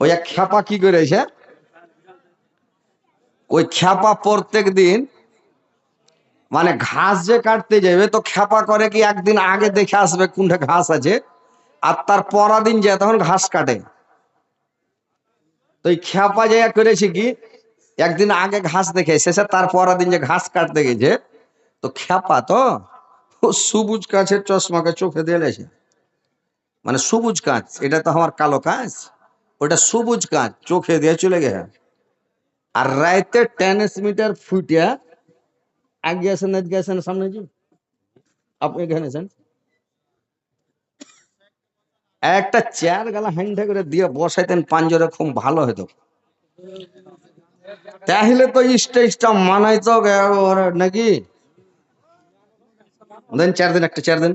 ওই এক খ্যাপা কি করেছে, ওই খ্যাপা প্রত্যেক দিন মানে ঘাস যে কাটতে যাবে তো খ্যাপা করে কি একদিন আগে দেখে আসবে কোনটা ঘাস আছে, আর তার পরের দিন যায় তখন ঘাস কাটে। তো এই খ্যাপা যে করেছে কি একদিন আগে ঘাস দেখে এসেছে, তার পরের দিন যে ঘাস কাটতে গেছে, তো খ্যাপা তো ও সবুজ কাঁচের চশমাকে চোখে দিয়ে লেছে। মানে সবুজ কাঁচ, এটা তো আমার কালো কাঁচ, ওটা সবুজ কাঁচ চোখে দিয়ে চলে গেছে। আর রাইতে ট্রান্সমিটার ফুটিয়া আগে আসেন আজকে আসেন সামনে জি আপনি এখানে আছেন, একটা চেয়ার গালা হ্যান্ডে করে দিয়ে বসাইতেন পাঞ্জরে খুব ভালো হতো। তাহলে তো স্টেজটা মানাইতো নাকি। দেন চেয়ার দেন, একটা চেয়ার দেন।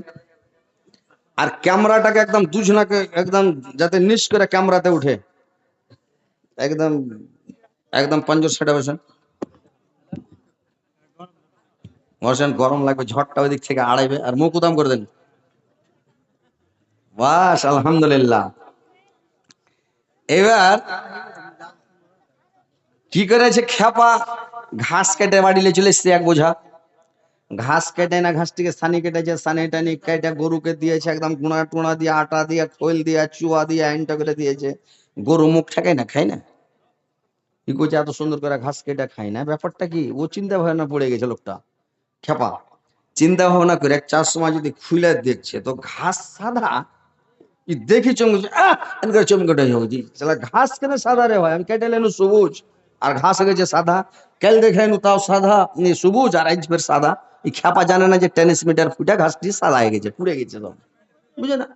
আর ক্যামেরাটাকে একদম দুজনাকে একদম যাতে নিচ করে ক্যামেরাতে উঠে একদম একদম পাঞ্জর সেটা বসেন বসেন, গরম লাগবে, ঝড়টা ওই দিক থেকে আড়াইবে। আর মুখ উদাম করে দেন। বাস আলহামদুলিল্লাহ। এবার কি করেছে খ্যাপা, ঘাস কেটে বাড়ি নিয়ে চলে এসছে এক বোঝা ঘাস। কেটে না ঘাসটিকে সানি কেটেছে, সানি টানি কেটে গরুকে দিয়েছে, একদম গুঁড়া টুনা দিয়ে আটা দিয়ে খোল দিয়ে চুয়া দিয়ে আইনটা করে দিয়েছে। গরু মুখ ঠেকায় না, খায় না। কি করছে এত সুন্দর করে ঘাস কেটে খায় না, ব্যাপারটা কি ও চিন্তা ভাবনা পড়ে গেছে লোকটা খেপা। চিন্তা ভাবনা করে এক চার সময় যদি খুলে দেখছে তো ঘাস সাদা। ই দেখি চমকে চমকেটে যাচ্ছি, ঘাস কেন সাদা রে ভাই, আমি কেটে লেনু সবুজ আর ঘাস হয়ে গেছে সাদা। কেল দেখে তাও সাদা সবুজ আর আইজ ফের সাদা। এই খ্যাপা জানে না যে ট্রান্সমিটার ফুটে ঘাসটি সাদা হয়ে গেছে, পুড়ে গেছে তো, বুঝে না।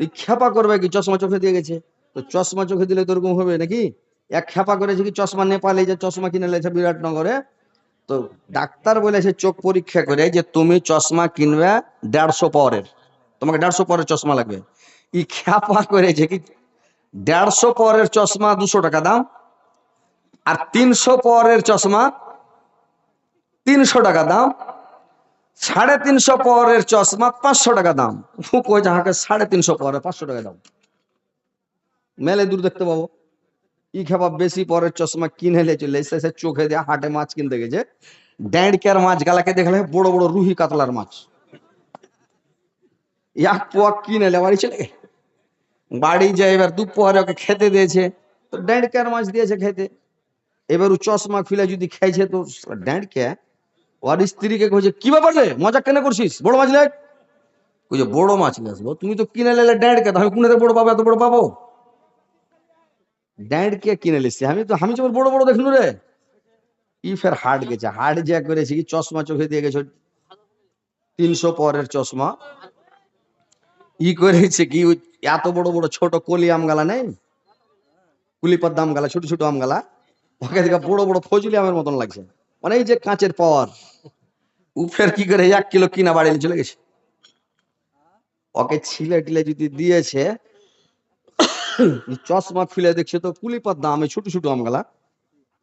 এই খ্যাপা করবে কি, চশমা চোখে দিয়ে গেছে, তো চশমা চোখে দিলে তো ওরকম হবে নাকি। এক খ্যাপা করেছে কি চশমা নেপালে যে চশমা কিনে লেছে বিরাটনগরে, তো ডাক্তার বলেছে চোখ পরীক্ষা করে যে তুমি চশমা কিনবে 150 পাওয়ারের, তোমাকে 150 পাওয়ারের চশমা লাগবে। ই খ্যাপা করেছে কি 150 পাওয়ারের চশমা 200 টাকা দাম, আর 300 পাওয়ারের চশমা 300 টাকা দাম, 350 পাওয়ারের চশমা 500 টাকা দাম। কই যাহাকে 350 পাওয়ারের 500 টাকা দাম, মেলে দূর দেখতে পাবো। ই খেপা বেশি পরের চশমা কিনে লে চলে এসে চোখে দিয়ে হাটে মাছ কিনতে গেছে, ড্যাঁড়কের মাছ গালাকে দেখলে বড় বড় রুহি কাতলার মাছ, এক পোয়া কিনে এলে বাড়ি চলে গেছে। বাড়ি যায় এবার দুপুরে ওকে খেতে দিয়েছে, তো ড্যাঁড়কের মাছ দিয়েছে খেতে। এবার ও চশমা খুলে যদি খাইছে তো ড্যাঁড়কে ওর স্ত্রীকে কইছে কি ব্যাপার রে মজা কেন করছিস, বড় মাছ লেগ। কইছে বড় মাছ নিয়ে আসবো, তুমি তো কিনে নিলে ড্যাঁড়কে, আমি কোনে বড় পাবো, এত বড় পাবো। ড্যাঁড়কে কিনে লিখছি আমি তো বড় বড় দেখলু রে। ই ফের হাট গেছে, হাট যা করেছে কি চশমা চোখে দিয়ে গেছে 300 পরের চশমা। ই করেছে কি ওই এত বড় বড় ছোট কলি আম গালা নেই, কুলিপাত দাম গালা, ছোট ছোট আম গালা, ওকে দেখে বড় বড় ফজলি আমের মতন লাগছে। মানে এই যে কাঁচের পাওয়ার, ও ফের কি করে 1 কিলো কিনা বাড়ি চলে গেছে। ওকে ছিলে টিলে যদি দিয়েছে, চশমা খুলে দেখছে তো কুলিপাত দাম ছোট ছোট আম গালা।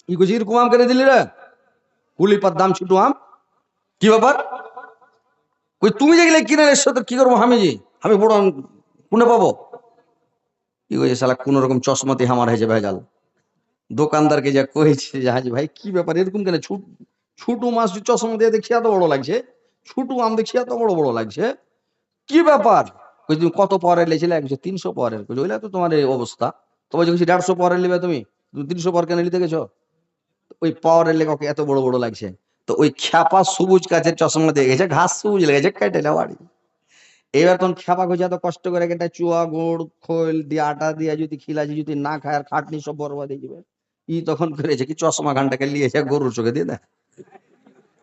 ই কইছে এরকম আম কেন দিলি রে, কুলিপাত দাম ছোট আম, কি ব্যাপার। কই তুমি যেগুলো কিনে এসছো তো কি করবো আমি, যে আমি বড় আম কোনে পাবো। কি কইছে শালা কোন রকম চশমাতে আমার হয়েছে ভেজাল। দোকানদারকে যা কইছে যে হাজি ভাই কি ব্যাপার এরকম কেন, ছোট মাছ চশমা দিয়ে দেখছি এত বড় লাগছে, ছোট আম দেখছি এত বড় বড় লাগছে, কি ব্যাপার। কই তুমি কত পাওয়ারের লেছিলে, 300 পাওয়ারের। কইছে ওইলা তো তোমার এই অবস্থা, তবে যে 150 পাওয়ারের নিবে, তুমি 300 পাওয়ার কেন নিতে গেছো। ওই পাওয়ারের লেগে ওকে এত বড় বড় লাগছে। তো ওই খ্যাপা সবুজ কাচের চশমা দিয়ে গেছে, ঘাস সবুজ লেগেছে, কেটে বাড়ি। এবার তখন খ্যাপা খুঁজে এত কষ্ট করে একটা চুয়া গুড় খোল দিয়ে আটা দিয়ে যদি খিলাছি যদি না খায় আর খাটনি সব বরবাদ হয়ে যাবে। ই তখন করেছে কি চশমা ঘানটাকে নিয়েছে গরুর চোখে দিয়ে দেয়।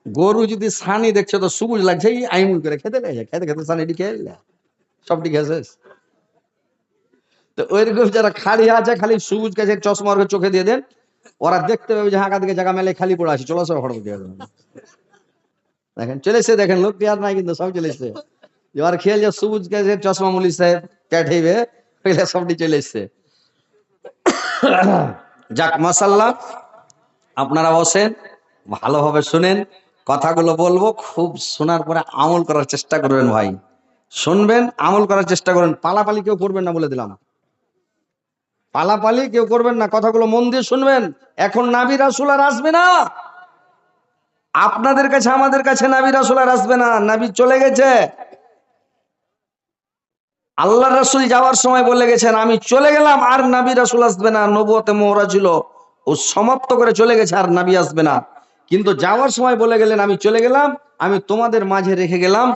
গরু যদি সানি দেখছে তো সবুজ লাগছে, এই আইমুল করে খেতে লেগেছে, খেতে খেতে সানিটি খেয়ে সবটি খেয়েছে। তো ওইরকম যারা খালি আছে খালি সবুজ গাছের চশমা ওর চোখে দিয়ে দেন, ওরা দেখতে পাবে যে হাঁকা দিকে জায়গা মেলে খালি পড়ে আছে, চলো সব হঠাৎ দিয়ে দেখেন চলে এসছে, দেখেন লোক আর নাই কিন্তু সব চলে এসছে। এবার খেয়াল যে সবুজ গাছের চশমা মুলি সাহেব পেঠাইবে সবটি চলে এসছে। যাক মাশাআল্লাহ, আপনারা বসেন ভালোভাবে শুনেন, কথাগুলো বলবো খুব শোনার পরে আমল করার চেষ্টা করবেন ভাই। শুনবেন আমল করার চেষ্টা করবেন, পালাপালি কেউ করবেন না বলে দিলাম। পালাপালি কেউ করবেন না, কথাগুলো মন দিয়ে শুনবেন। এখন নাবি রাসূল আর আসবে না আপনাদের কাছে, আমাদের কাছে নাবি রাসূল আর আসবে না, নাবি চলে গেছে। আল্লাহ রাসূল যাওয়ার সময় বলে গেছেন আমি চলে গেলাম, আর নবী রাসূল আসবে না। নবুয়তে মোহরা ছিল, ও সমাপ্ত করে চলে গেছে, আর নবী আসবে না। কিন্তু যাওয়ার সময় বলে গেলেন আমি চলে গেলাম, আমি তোমাদের মাঝে রেখে গেলাম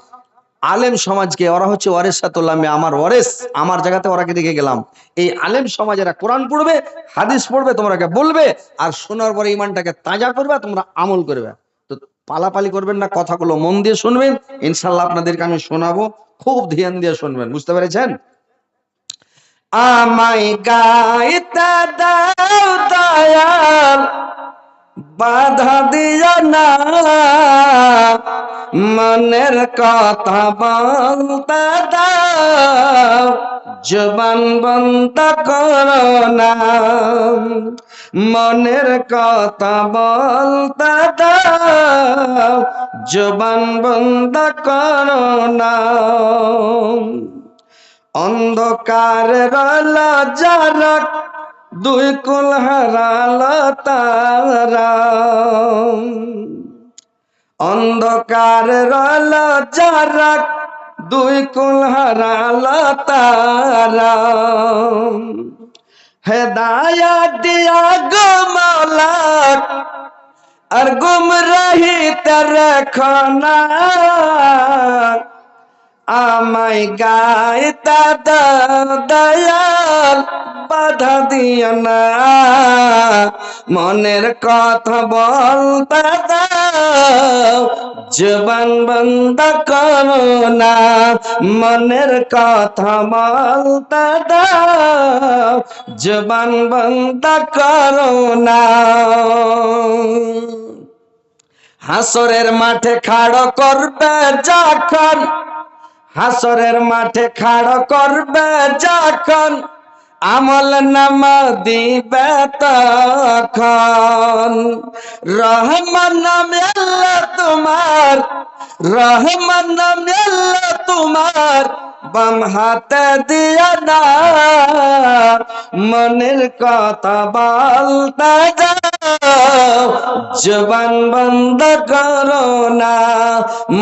আলেম সমাজকে, ওরা হচ্ছে ওয়ারিসাতুল আম্বিয়া, আমার ওয়ারিস, আমার জায়গাতে ওরাকে রেখে গেলাম। এই আলেম সমাজেরা কোরআন পড়বে, হাদিস পড়বে, তোমরাকে বলবে, আর শোনার পরে ঈমানটাকে তাজা করবে, তোমরা আমল করবে। তো পালাপালি করবেন না, কথাগুলো মন দিয়ে শুনবেন, ইনশাআল্লাহ আপনাদেরকে আমি শোনাবো, খুব ধ্যান দিয়ে শুনবেন, বুঝতে পেরেছেন? আমায় গাইতে দাও দয়াল, বাধা দিও না, মনের কথা বলতে দাও, জবান বন্ধ করো না। মনের কথা বলতে দাও, জবান বন্ধ করো না। অন্ধকার রল যারা, দুই কুল হারাল তারা। অন্ধকার রল যারা, দুই কুল হারাল তারা। হেদায়াত দিয়া গো মাওলা, আর গুমরাহিতে রেখো না। আমায় গাইতে দাও দয়াল, বাধা দিও না, মনের কথা বলতে দাও, জবান বন্ধ করো না। মনের কথা বলতে দাও, জবান বন্ধ করো না। হাসরের মাঠে খাড়ো করবে যখন, হাসরের মাঠে খাড়ো করবে যখন, আমল নামা দিবে তখন। রহমান নামে আল্লাহ তোমার, রহমান নামে আল্লাহ তোমার, বাম হাতে দিও না। মনের কথা বলতে যাও, জবান বন্ধ করো না।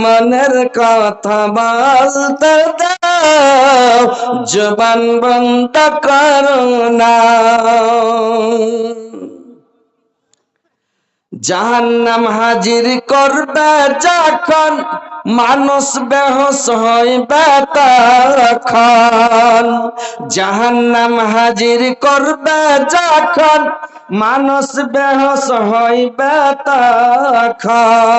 মনের কথা বলতে দাও, জবান বন্ধ করো না। জাহান্নাম হাজির করবে যখন, মানুষ বেহোশ হইবে তখন। জাহান্নাম হাজির করবে যখন, মানুষ বেহোশ হইবে তখন।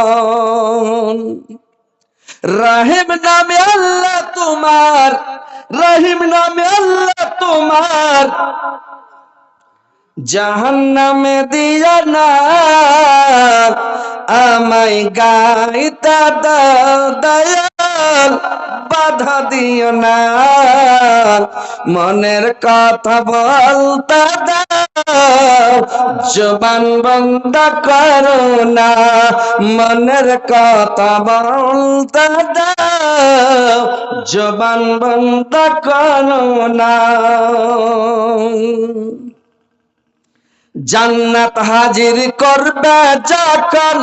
রহিম নামে আল্লাহ তোমার, রহিম নামে আল্লাহ তোমার, জাহান্নামে দিও না। আমায় গাইতে দাও দয়াল, বাধা দিও না। মনের কথা বলতে দাও, জবান বন্ধ করো না। মনের কথা বলতে দাও, জবান বন্ধ করো না। জান্নাত হাজির করবে যখন,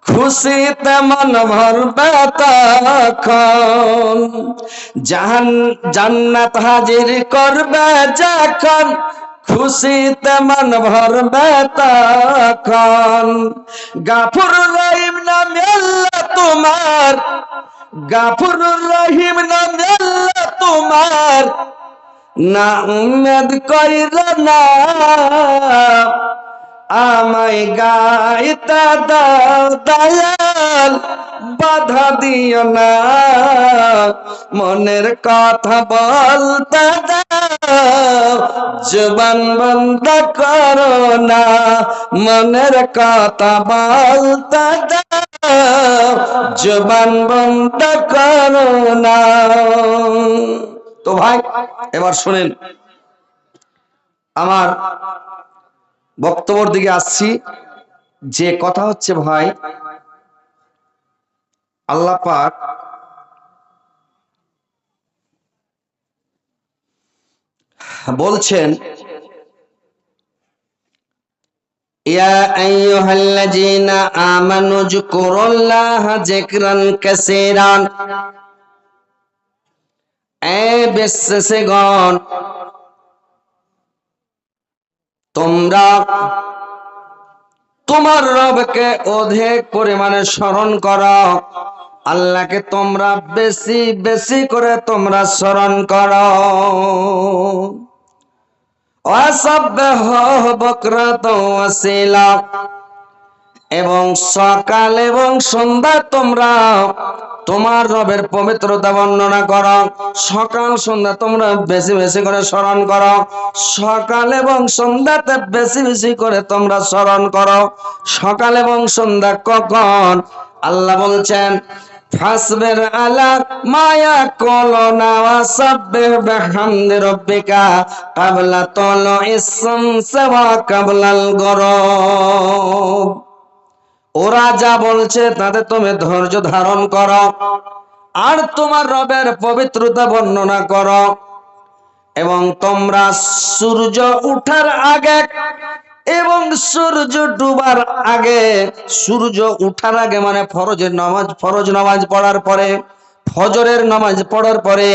খুশিতে মন ভরবে তখন। জান্নাত হাজির করবে যখন, খুশিতে মন ভরবে তখন। গাফুর রহিম নামে আল্লাহ তোমার, গাফুর রহিম নামে আল্লাহ তোমার, না উম্মেদ কইর না। আমায় গাইতে দাও দয়াল, বাধা দিও না। মনের কথা বলতে দাও, জবান বন্ধ করো না। মনের কথা বলতে দাও, জবান বন্ধ করো না। তো ভাই এবার শুনেন, আমার বক্তব্যের দিকে আসছি। যে কথা হচ্ছে ভাই, আল্লাহ পাক বলছেন ইয়া আইয়ুহাল্লাযীনা আমানু যকুরুল্লাহা যিকরান কাসীরান। এ বিশ্বাসীগণ, তোমরা তোমার রবকে অধিক পরিমাণে স্মরণ করো। আল্লাহকে তোমরা বেশি বেশি করে তোমরা স্মরণ করো। ওয়াসাব্বিহু বুকরাতাও ওয়াসিলা, এবং সকাল এবং সন্ধ্যা তোমরা তোমার রবের পবিত্রতা বর্ণনা করো। সকাল সন্ধ্যা তোমরা বেশি বেশি করে স্মরণ করো। সকাল এবং সন্ধ্যাতে বেশি বেশি করে তোমরা স্মরণ করো। সকাল এবং সন্ধ্যা কখন? আল্লাহ বলছেন, ফাসবির আলা মা ইয়াকুলুনা ওয়াসাব্বিহ বিহামদি রাব্বিকা ক্বাবলা তুলুইস শামসি ওয়া ক্বাবলাল গুরুব। ওরা যা বলছে তাতে তুমি ধৈর্য ধারণ করো, আর তোমার রবের পবিত্রতা বর্ণনা করো। এবং তোমরা সূর্য উঠার আগে এবং সূর্য ডুবার আগে, সূর্য উঠার আগে মানে ফরজ নামাজ পড়ার পরে, ফজরের নামাজ পড়ার পরে,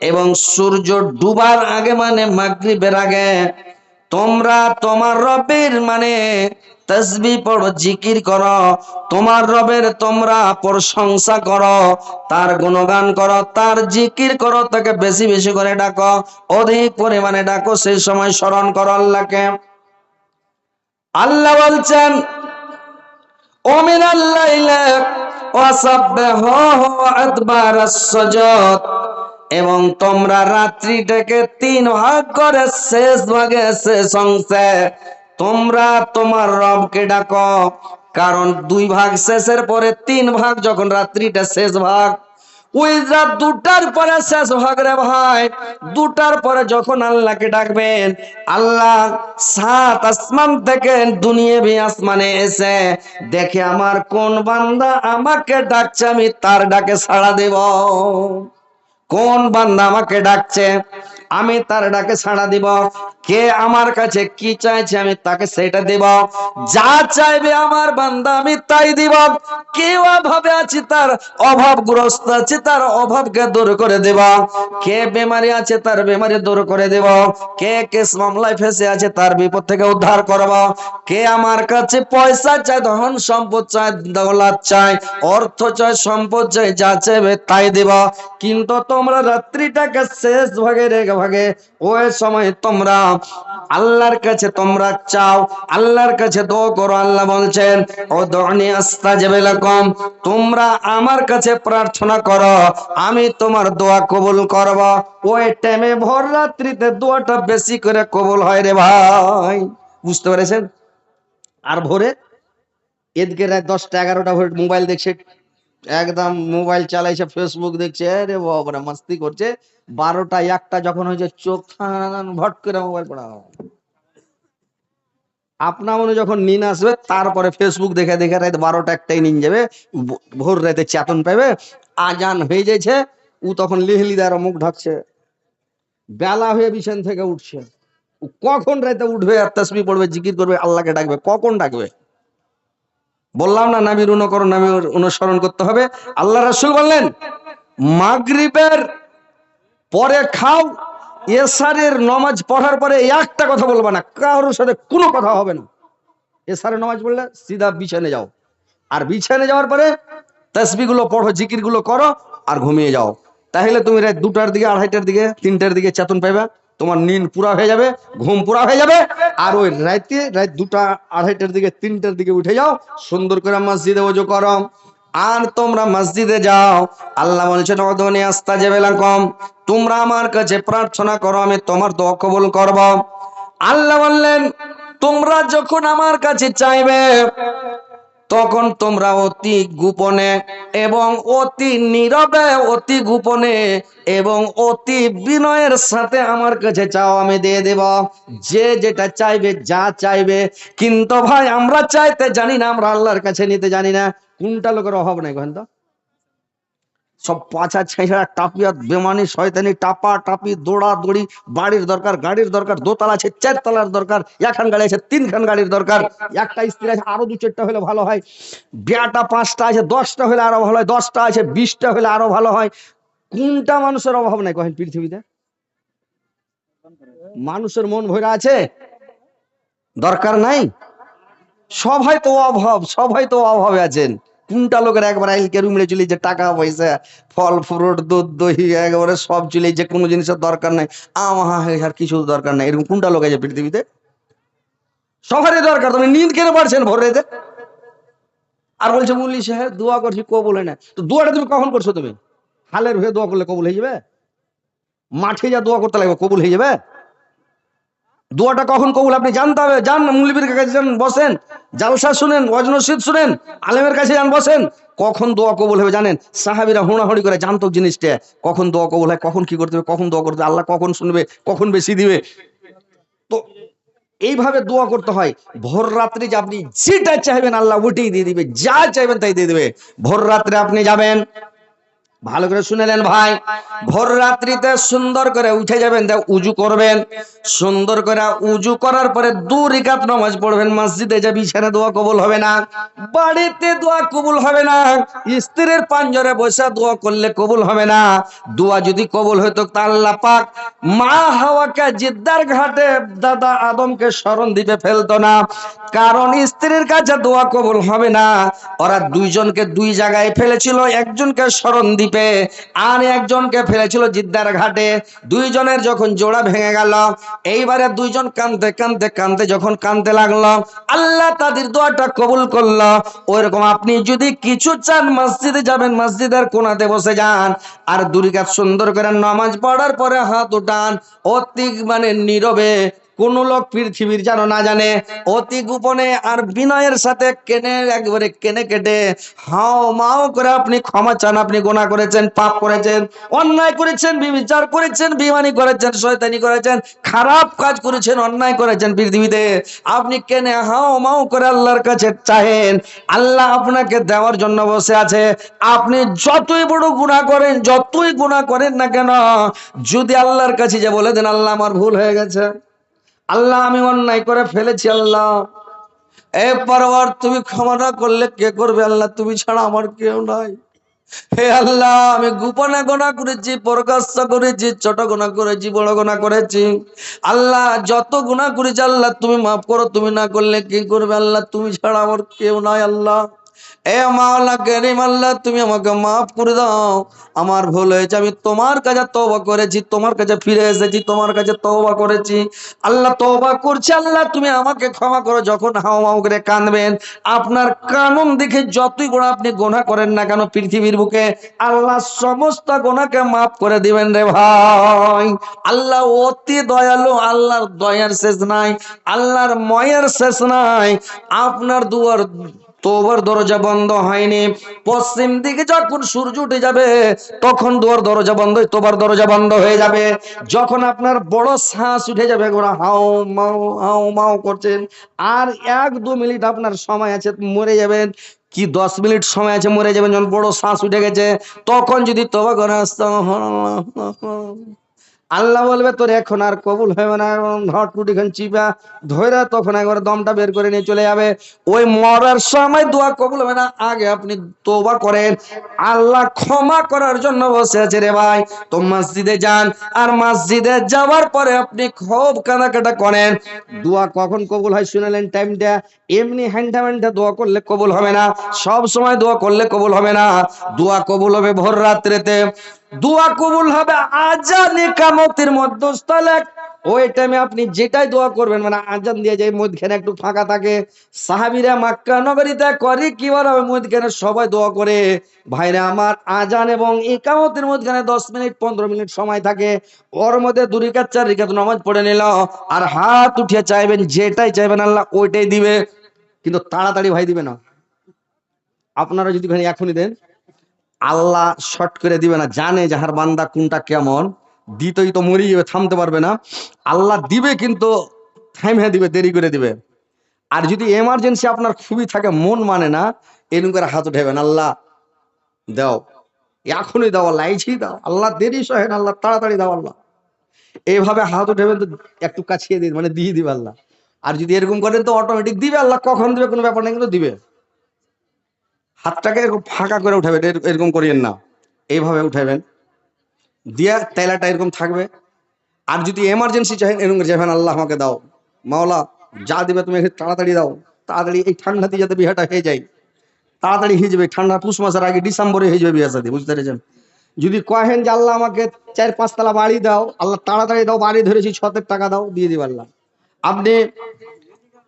এবং সূর্য ডুবার আগে মানে মাগরিবের আগে তোমরা তোমার রবের মানে তাসবিহ পড়ো, জিকির করো। তোমার রবের তোমরা প্রশংসা করো, তার গুণগান করো, তার জিকির করো, তাকে বেশি বেশি করে ডাকো, অধিক পরিমাণে ডাকো, সেই সময় স্মরণ করো আল্লাহকে। আল্লাহ বলছেন, ও মিনাল লাইলি ওয়াসাব্বিহুহু আদবারাস সুজুদ, এবং তোমরা রাত্রিটাকে 3 ভাগ করে শেষ ভাগে শেষ অংশে তোমরা তোমার রবকে ডাকো। কারণ 2 ভাগ শেষের পরে 3 ভাগ যখন রাত্রিটা শেষ ভাগ, ওই রাত 2টার পরে শেষ ভাগ রে ভাই। 2টার পরে যখন আল্লাহকে ডাকবেন, আল্লাহ 7 আসমান থেকে দুনিয়াবি আসমানে এসে দেখে আমার কোন বান্দা আমাকে ডাকছে, আমি তার ডাকে সাড়া দেব। কোন বান্দা আমাকে ডাকছে, আমি তার ডাকে সাড়া দিব। কে আমার কাছে কি চাইছে, আমি তাকে সেটা দেব। যা চাইবে আমার বান্দা আমি তাই দিব। কে অভাবে আছে, তার অভাবগ্রস্ত আছে, তার অভাবকে দূর করে দেব। কে বেমারি আছে, তার বেমারি দূর করে দেব। কে কেস মামলায় ফেসে আছে, তার বিপদ থেকে উদ্ধার করব। কে আমার কাছে পয়সা চায়, ধন সম্পদ চায়, দৌলত চায়, অর্থ চায়, সম্পদ চায়, যা চাইবে তাই দেব। কিন্তু তোমরা রাত্রিটাকে শেষ ভাগের এক ভাগে ওই সময় তোমরা আল্লাহর কাছে তোমরা চাও, আল্লাহর কাছে দোয়া করো। আল্লাহ বলছেন, উদউনি আস্তাজিব লাকুম, তোমরা আমার কাছে প্রার্থনা করো, আমি তোমার দোয়া কবুল করব। ওই টাইমে ভোর রাত্রিতে দোয়াটা বেশি করে কবুল হয় রে ভাই, বুঝতে পেরেছেন? আর ভোরে এদিকে রাত 10টা 11টা ভোর মোবাইল দেখছে, একদম মোবাইল চালাইছে, ফেসবুক দেখছে, আরে বাবা মাস্তি করছে। 12টা 1টা যখন হয়েছে, চোখ ভট করে মোবাইল পড়া। আপনা মনে যখন নিন আসবে, তারপরে ফেসবুক দেখে দেখে রাত 12টা 1টায় নিন যাবে, ভোর রাতে চেতন পাবে, আজান হয়ে যাচ্ছে, ও তখন লিহলিদার মুখ ঢাকছে, বেলা হয়ে বিছান থেকে উঠছে। ও কখন রাতে উঠবে আর তাসবিহ পড়বে, জিকির করবে, আল্লাহকে ডাকবে, কখন ডাকবে? বললাম না, নবীর অনুকরণ, নবীর অনুসরণ করতে হবে। আল্লাহ রাসূল বললেন, মাগরিবের পরে খাও, এশারের নামাজ পড়ার পরে একটা কথা বলবা না, কারোর সাথে কোনো কথা হবে না। এশারের নামাজ পড়লে সিধা বিছানে যাও, আর বিছানে যাওয়ার পরে তাসবিহ গুলো পড়ো, জিকির গুলো করো, আর ঘুমিয়ে যাও। তাহলে তুমি রাত 2টার দিকে, 2:30টার দিকে, 3টার দিকে চেতন পাইবা, তোমার নিন পুরা হয়ে যাবে, ঘুম পুরা হয়ে যাবে। আর ওই রাত 2টা 2:30টার দিকে, 3টার দিকে উঠে যাও, সুন্দর করে মসজিদে ওযু করো, আর তোমরা মসজিদে যাও। আল্লাহ বলছেন, উদউনি আস্তাজিব লাকুম, তোমরা আমার কাছে প্রার্থনা করো, আমি তোমার দোয়া কবুল করব। আল্লাহ বললেন, তোমরা যখন আমার কাছে চাইবে, তখন তোমরা অতি গোপনে এবং অতি নীরবে, অতি গোপনে এবং অতি বিনয়ের সাথে আমার কাছে চাও, আমি দিয়ে দেব। যে যেটা চাইবে, যা চাইবে। কিন্তু ভাই আমরা চাইতে জানি না, আমরা আল্লাহর কাছে নিতে জানি না। কোনটা লোকের অভাব নাই, কহেন তো? সব পাছা ছেঁচড়া টাপিয়া বেমানি শয়তানি টাপা টাপি দৌড়া দৌড়ি, বাড়ির দরকার, গাড়ির দরকার, দোতলা আছে 4 তলার দরকার, একখান গাড়ি আছে 3খান গাড়ির দরকার, একটা স্ত্রী আছে আরো 2-4টা হলে ভালো হয়, বিয়াটা 5টা আছে 10টা হলে আরো ভালো হয়, 10টা আছে 20টা হলে আরো ভালো হয়। কোনটা মানুষের অভাব নাই কহেন পৃথিবীতে? মানুষের মন ভরা আছে, দরকার নাই। সবাই তো অভাব, সবাই তো অভাবে আছেন। কোনটা লোকের একবার আইলকে রুমড়ে চলে যে টাকা পয়সা, ফল ফ্রুট, দুধ দহি একেবারে সব চলে যে কোনো জিনিসের দরকার নাই, আর কিছু দরকার নাই, এরকম কোনটা লোক আছে পৃথিবীতে? সবারই দরকার। তুমি নিদ কেন পারছেন ভোর রাতে? আর বলছে মুল্লি সাহেব দোয়া করছি কবুল হয় না। তো দোয়াটা তুমি কখন করছো? তুমি হালের হয়ে দোয়া করলে কবুল হয়ে যাবে? মাঠে যা দোয়া করতে লাগবে কবুল হয়ে যাবে? দোয়াটা কখন কবুল আপনি জানতে হবে। যান মুল্লিবির কাছে যান, বসেন, জালসা শুনেন, ওয়াজ নসিহত শুনেন, আলেমের কাছে যান, বসেন। কখন দোয়া কবুল হবে জানেন? সাহাবীরা হুড়াহুড়ি করে জানতো জিনিসটা, কখন দোয়া কবুল হয়, কখন কি করতে হবে, কখন দোয়া করতে হবে, আল্লাহ কখন শুনবে, কখন বেশি দিবে। তো এইভাবে দোয়া করতে হয়। ভোর রাত্রে যে আপনি যেটা চাইবেন আল্লাহ ওটাই দিয়ে দিবে, যা চাইবেন তাই দিয়ে দিবে। ভোর রাত্রে আপনি যাবেন, ভালো করে শুনেলেন ভাই, ভোর রাত্রিতে সুন্দর করে উঠে যাবেন, উজু করবেন, সুন্দর করে উজু করার পরে 2 রাকাত নামাজ পড়বেন। মসজিদে যে বিছানা দোয়া কবুল হবে না, বাড়িতে দোয়া কবুল হবে না, স্ত্রীর পাঞ্জরে বসে দোয়া করলে কবুল হবে না। দোয়া যদি কবুল হতো তা আল্লাহ পাক মা হাওয়াকে জিদ্দার ঘাটে দাদা আদমকে স্মরণ দিতে ফেলতো না। কারণ স্ত্রীর কাছে দোয়া কবুল হবে না, ওরা দুইজনকে 2 জায়গায় ফেলেছিল, একজনকে স্মরণ দ্বীপে আর একজনকে ফেলেছিল জিদ্দার ঘাটে। দুইজনের যখন জোড়া ভেঙে গেল, এইবারে দুইজন কাঁদতে কাঁদতে কাঁদতে যখন কাঁদতে লাগলো, আল্লাহ তাদের দোয়াটা কবুল করলো। ওইরকম আপনি যদি কিছু চান, মসজিদে যাবেন, মসজিদের কোণাতে বসে যান, আর 2 রাকাত সুন্দর করে নামাজ পড়ার পরে হাত উঠান, অতি নীরবে, কোন লোক পৃথিবীর যেন না জানে, অতি গোপনে আর বিনয়ের সাথে কেনে একবারে কেনে কেটে হাও মাও করে আপনি ক্ষমা চান। আপনি গুনাহ করেছেন, পাপ করেছেন, অন্যায় করেছেন, বিবিচার করেছেন, বেঈমানি করেছেন, শয়তানি করেছেন, খারাপ কাজ করেছেন, অন্যায় করেছেন পৃথিবীতে, আপনি কেনে হাও মাও করে আল্লাহর কাছে চাহেন। আল্লাহ আপনাকে দেওয়ার জন্য বসে আছে। আপনি যতই বড় গুনাহ করেন, যতই গুনাহ করেন না কেন, যদি আল্লাহর কাছে যে বলে দেন আল্লাহ আমার ভুল হয়ে গেছে, আল্লাহ আমি অন্যায় করে ফেলেছি, আল্লাহ এ পরওয়ার তুমি ক্ষমা না করলে কে করবে? আল্লাহ তুমি ছাড়া আমার কেউ নাই। হে আল্লাহ আমি গোপনে গুনাহ করেছি, প্রকাশ্য করেছি, ছোট গুনাহ করেছি, বড় গুনাহ করেছি, আল্লাহ যত গুনাহ করেছি আল্লাহ তুমি মাফ করো, তুমি না করলে কি করবে? আল্লাহ তুমি ছাড়া আমার কেউ নাই। আল্লাহ এ মাওলা করিম, আল্লাহ তুমি আমাকে মাফ করে দাও, আমার ভুল হয়েছে, আমি তোমার কাছে তওবা করেছি, তোমার কাছে ফিরে এসেছি, তোমার কাছে তওবা করেছি, আল্লাহ তওবা করছি, আল্লাহ তুমি আমাকে ক্ষমা করো। যখন হাওমাও করে কাঁদবেন, আপনার কানুন দেখে যতই বড় আপনি গুনাহ করেন না কেন পৃথিবীর বুকে, আল্লাহ সমস্ত গুনাহকে মাফ করে দিবেন রে ভাই। আল্লাহ অতি দয়ালু, আল্লাহর দয়ার শেষ নাই, আল্লাহর ময়ের শেষ নাই। আপনার দুয়ার তোবার দরজা বন্ধ হয়নি, পশ্চিম দিকে যখন সূর্য উঠে যাবে তখন দুয়ার দরজা বন্ধ, তোবার দরজা বন্ধ হয়ে যাবে। যখন আপনার বড় শ্বাস উঠে যাবে, গোড়া হাও মাও করছেন, আর 1-2 মিনিট আপনার সময় আছে, মরে যাবেন, কি 10 মিনিট সময় আছে মরে যাবেন, যখন বড় শ্বাস উঠে গেছে তখন যদি তওবা করে আল্লাহ বলবে তোর এখন আর কবুল হবে না, হটটুটি খান চিপা ধরে তখন একবার দমটা বের করে নিয়ে চলে যাবে। ওই মরার সময় দোয়া কবুল হবে না, আগে আপনি তওবা করেন, আল্লাহ ক্ষমা করার জন্য বসে আছে রে ভাই। তো মসজিদে যান, আর মসজিদে যাওয়ার পরে আপনি খুব কাঁদাকাটা করেন। দোয়া কখন কবুল হয় শুনলেন টাইমটা? এমনি হ্যান্ডা ম্যান্ডা দোয়া করলে কবুল হবে না, সব সময় দোয়া করলে কবুল হবে না। দোয়া কবুল হবে ভোর রাত্রিতে, দোয়া কবুল হবে আজান ইকামতের মধ্যস্থলে। ওই টাইমে আপনি যেটাই দোয়া করবেন, আজান দিয়ে যায় মধ্যখানে একটু ফাঁকা থাকে, সাহাবীরা মক্কা নগরীতে করে কি বলে ওই মধ্যখানে সবাই দোয়া করে। ভাইরা আমার, আজান এবং ইকামতের মধ্যখানে 10 মিনিট 15 মিনিট সময় থাকে, ওর মধ্যে 2 রাকাত 4 রাকাত নামাজ পড়ে নিল, আর হাত উঠিয়ে চাইবেন, যেটাই চাইবেন আল্লাহ ওইটাই দিবে। কিন্তু তাড়াতাড়ি ভাই দিবে না। আপনারা যদি ভাই এখনই দেন, আল্লাহ শর্ট করে দিবে না, জানে যাহার বান্দা কোনটা কেমন, দিতেই তো মরে যাবে, থামতে পারবে না। আল্লাহ দিবে কিন্তু থামে দিবে, দেরি করে দিবে। আর যদি এমার্জেন্সি আপনার খুবই থাকে, মন মানে না, এরকম করে হাত উঠাবেন, আল্লাহ দাও, এখনই দাও আল্লাহ, এইছি দাও আল্লাহ, দেরি সহে না আল্লাহ, তাড়াতাড়ি দাও আল্লাহ। এইভাবে হাত উঠেবেন তো একটু কাছিয়ে দিন, মানে দিয়ে দিবে আল্লাহ। আর যদি এরকম করেন তো অটোমেটিক দিবে আল্লাহ, কখন দিবে কোনো ব্যাপার নেই, কিন্তু দিবে। হাতটাকে এরকম ফাঁকা করে উঠাবেন, এরকম করিয়েন না, এইভাবে উঠাবেন, দিয়া তেলাটা এরকম থাকবে। আর যদি এমার্জেন্সি চাহেন এরকম করে যাবেন, আল্লাহ আমাকে দাও মাওলা, যা দিবে তুমি একটু তাড়াতাড়ি দাও, তাড়াতাড়ি এই ঠান্ডাতে যাতে বিয়েটা হয়ে যায়, তাড়াতাড়ি হয়ে যাবে, ঠান্ডা পুষ মাসের আগে ডিসেম্বরে হয়ে যাবে বিয়ে সাথে, বুঝতে পেরেছেন? যদি কহেন যে আল্লাহ আমাকে 4-5 তলা বাড়ি দাও, আল্লাহ তাড়াতাড়ি দাও, বাড়ি ধরেছি 6 টাকা দাও, দিয়ে দিবে আল্লাহ। আপনি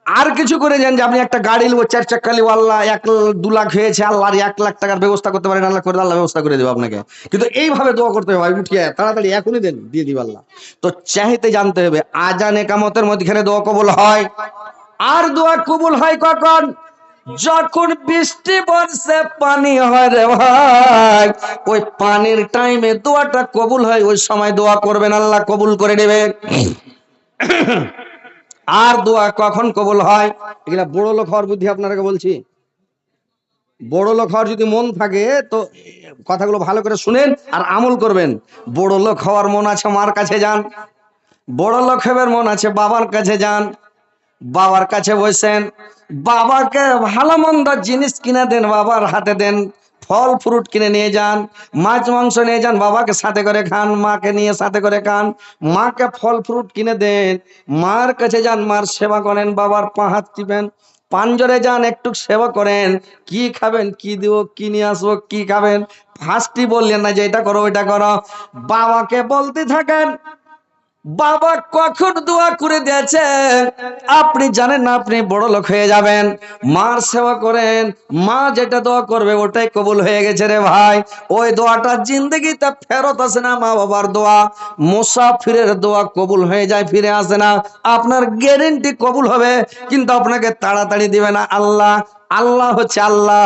আর কিছু করে যান যে আপনি একটা গাড়ি নেবো 4 চাকা নেবো, আল্লাহ 1-2 লাখ হয়েছে, আল্লাহ আর 1 লাখ টাকার ব্যবস্থা করতে পারেন, আল্লাহ করে, আল্লাহ ব্যবস্থা করে দেবে আপনাকে। কিন্তু এইভাবে দোয়া করতে হবে, উঠিয়ে তাড়াতাড়ি এখনই দেন, দিয়ে দিবে আল্লাহ। তো চাইতে জানতে হবে আজান একামতের মধ্যখানে দোয়া কবুল হয়। আর দোয়া কবুল হয় কখন? যখন বৃষ্টি বর্ষে পানি হয় রে ভাই, ওই পানির টাইমে দোয়াটা কবুল হয়, ওই সময় দোয়া করবেন, আল্লাহ কবুল করে নেবে। আর দোয়া কখন কবুল হয়? এগুলা বড় লোক হওয়ার বুদ্ধি আপনাকে বলছি। বড় লোক হওয়ার যদি মন থাকে তো কথাগুলো ভালো করে শুনেন আর আমল করবেন। বড় লোক হওয়ার মন আছে মার কাছে যান, বড় লোক হবার মন আছে বাবার কাছে যান, বাবার কাছে বসেন, বাবাকে ভালো মন্দ জিনিস কিনে দেন, বাবার হাতে দেন, ফল ফ্রুট কিনে নিয়ে যান, মাছ মাংস নিয়ে যান, বাবাকে সাথে করে খান, মাকে নিয়ে সাথে করে খান, মাকে ফল ফ্রুট কিনে দেন, মার কাছে যান, মার সেবা করেন, বাবার পা হাত টিপেন, পাঞ্জরে যান, একটু সেবা করেন, কি খাবেন, কি দিব, কি নিয়ে আসবো, কি খাবেন, ফার্স্টই বললেন না যে এটা করো ওইটা করো, বাবাকে বলতে থাকেন। বাবা কখন দোয়া করে দিয়েছে আপনি জানেন না, আপনি বড় লোক হয়ে যাবেন। মার সেবা করেন, মা যেটা দোয়া করবে ওটাই কবুল হয়ে গেছে রে ভাই। ওই দোয়াটা জিন্দগিতে ফেরত আসে না, মা বাবার দোয়া মুসাফিরের দোয়া কবুল হয়ে যায়, ফিরে আসে না। আপনার গ্যারেন্টি কবুল হবে, কিন্তু আপনাকে তাড়াতাড়ি দিবে না আল্লাহ। আল্লাহ হচ্ছে আল্লাহ,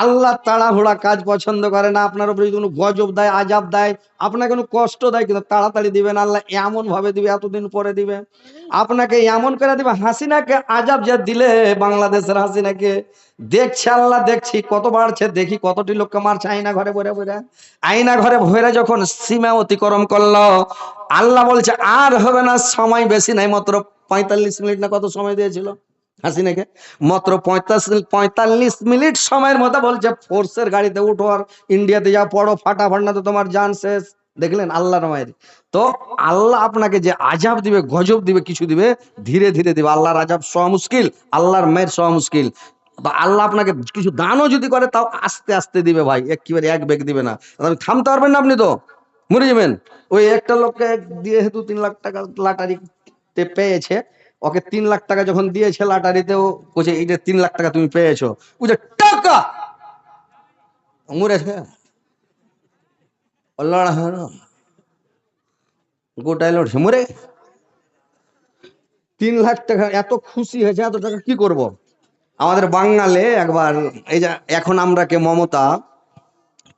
আল্লাহ তাড়াহুড়া কাজ পছন্দ করে না। আপনার উপরে যদি কোনো গজব দেয়, আজাব দেয়, আপনাকে কোনো কষ্ট দেয়, কিন্তু তাড়াতাড়ি দিবেন আল্লাহ, এমন ভাবে দিবে, এতদিন পরে দিবে আপনাকে, এমন করে দিবে। হাসিনাকে আজাব যে দিলে, বাংলাদেশের হাসিনাকে দেখছে আল্লাহ, দেখছি কত বাড়ছে, দেখি কতটি লোককে মারছে আয়না ঘরে ভরে ভরে, আয়না ঘরে ভরে যখন সীমা অতিক্রম করলো, আল্লাহ বলছে আর হবে না, সময় বেশি নাই, মাত্র 45 মিনিট না কত সময় দিয়েছিল হাসিনাকে, মাত্র 45 মিনিট সময়ের মধ্যে বলছে ফোর্সের গাড়িতে উঠো আর ইন্ডিয়াতে যাও, পড়ো ফাটাফাট, না তো তোমার জান শেষ। দেখলেন আল্লাহর মায়ের। তো আল্লাহ আপনাকে যে আজাব দিবে, গজব দিবে, কিছু দিবে, ধীরে ধীরে দিবে। আল্লাহর আজাব সওয়া মুশকিল, আল্লাহর মায়ের সওয়া মুশকিল। বা আল্লাহ আপনাকে কিছু দানও যদি করে তাও আস্তে আস্তে দিবে ভাই, একেবারে এক বেগ দিবে না, আপনি থামতে পারবেন না, আপনি তো মরে যাবেন। ওই একটা লোককে দিয়ে হেতু 3 লাখ টাকা লাটারিতে পেয়েছে, ওকে 3 লাখ টাকা যখন দিয়েছে লাটারিতেও বলছে এই যে 3 লাখ টাকা তুমি পেয়েছো, বুঝে টাকা মরেছে গোটায় লড়ছে মরে। 3 লাখ টাকা এত খুশি হয়েছে, এত টাকা কি করব। আমাদের বাঙালে একবার, এই যে এখন আমরা কে মমতা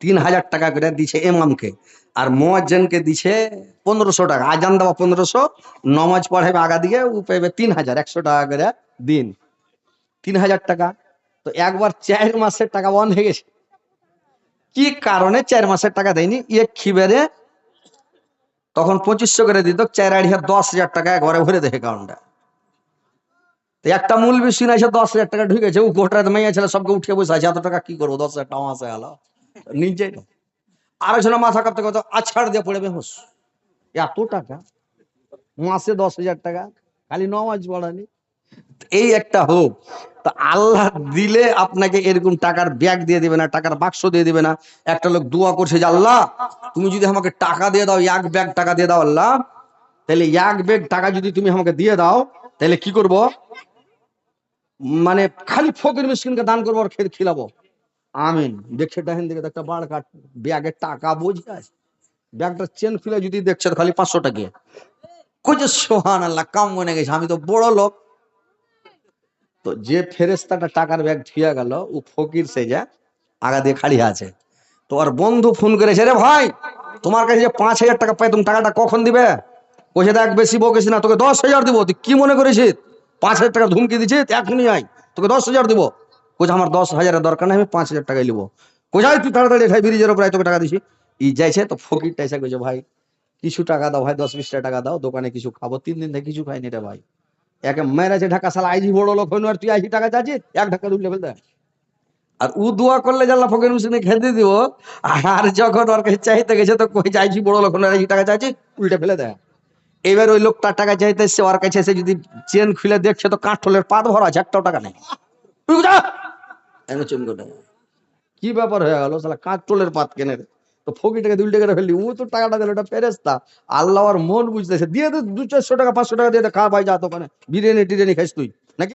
3,000 টাকা করে দিছে এমামকে, আর মুয়াজ্জিনকে দিছে 1500 টাকা, আজান দেওয়া 1500, নমাজ পড়াবে আগা দিকে ও পাইবে 3,000, 100 টাকা করে দিন, 3,000 টাকা। তো একবার 4 মাসের টাকা বন্ধ হয়ে গেছে। কি কারণে 4 মাসের টাকা দেয়নি? খিবেরে তখন 2500 করে দিত, 4 আড়িয়া 10,000 টাকা ঘরে ভরে দেয় অ্যাকাউন্টে। একটা মূল বিষয় না, এসে 10,000 টাকা ঢুকেছে, ও গোটা মেয়ে ছেলে সবকে উঠে বসে আছে, এত টাকা কি করবো, 10,000 টাকা মাসে গেল নিজে। আরেকজনে মাথা কাঁপতে কাঁপতে আছাড় দিয়ে পড়ে বেহুশ, এত টাকা মাসে 10,000 টাকা, খালি নমাজ পড়ানি। এই একটা হোক, তা আল্লাহ দিলে আপনাকে এরকম টাকার ব্যাগ দিয়ে দিবে না, টাকার বাক্স দিয়ে দিবে না। একটা লোক দোয়া করছে যে আল্লাহ তুমি যদি আমাকে টাকা দিয়ে দাও, 1 ব্যাগ টাকা দিয়ে দাও আল্লাহ, তাহলে 1 ব্যাগ টাকা যদি তুমি আমাকে দিয়ে দাও, তাহলে কি করব, মানে খালি ফকির মিসকিনকে দান করবো আর খিলাবো। আমিন। দেখছে দেখেন দিকে একটা বাড় কাট, ব্যাগের টাকা বোঝে আছে, ব্যাগটা চেন খুলে যদি দেখছে খালি 500 টাকা, কইছে সোহান আল্লাহ, কাম মনে গেছে, আমি তো বড় লোক। তো যে ফেরেস্তাটা টাকার ব্যাগ ঠিয়া গেল, ও ফকির সে যা আগা দিয়ে খাড়িয়ে আছে। তো আর বন্ধু ফোন করেছে, রে ভাই তোমার কাছে যে 5,000 টাকা পাই, তুমি টাকাটা কখন দিবে? কইছে দেখ বেশি বকিস না, তোকে 10,000 দিব। তুই কি মনে করেছিস 5,000 টাকা ধুমকি দিছিস? এখনই আয়, তোকে 10,000 দিব। কইছে আমার 10,000-এর দরকার নেই, আমি 5,000 টাকাই নিবো। কোথায় তুই তাড়াতাড়ি খাই ব্রিজের উপরে তোকে টাকা দিছি ই যাইছে তো ফকিরটা এসে কইছে ভাই কিছু টাকা দাও ভাই 10-20 টাকা দাও দোকানে কিছু খাবো 3 দিন থেকে কিছু খাইনি রে ভাই একে মেরেছে ঢাকা সালা আইজি বড় লোক হইনো আর তুই আইজি টাকা চাচ্ছিস এক ঢাকা দুই লেভেল দেয় আর উ দোয়া করলে জানলা ফকির মুসলিমে খেতে দিব আর যখন ওর কাছে চাইতে গেছে তো কই যাইছি বড় লোক হইনো আর আইজি টাকা চাচ্ছিস উল্টে ফেলে দেয় এবার ওই লোকটার টাকা চাইতে এসছে ওর কাছে এসে যদি চেন খুলে দেখছে তো কাঠলের পাত ভরা আছে একটাও টাকা নেই তুই যা এনে চুমকোটা কি ব্যাপার হয়ে গেল সালা কাঠলের পাত কেনে রে। তো ফকিরটাকে দুল টাকা ফেললি ও তো টাকাটা দিল এটা ফেরেস্তা আল্লাহ আর মন বুঝতেছে দিয়ে তো 200-400 টাকা 500 টাকা দিয়ে দে, খা ভাই যা দোকানে বিরিয়ানি টিরিয়ানি খাইস তুই নাকি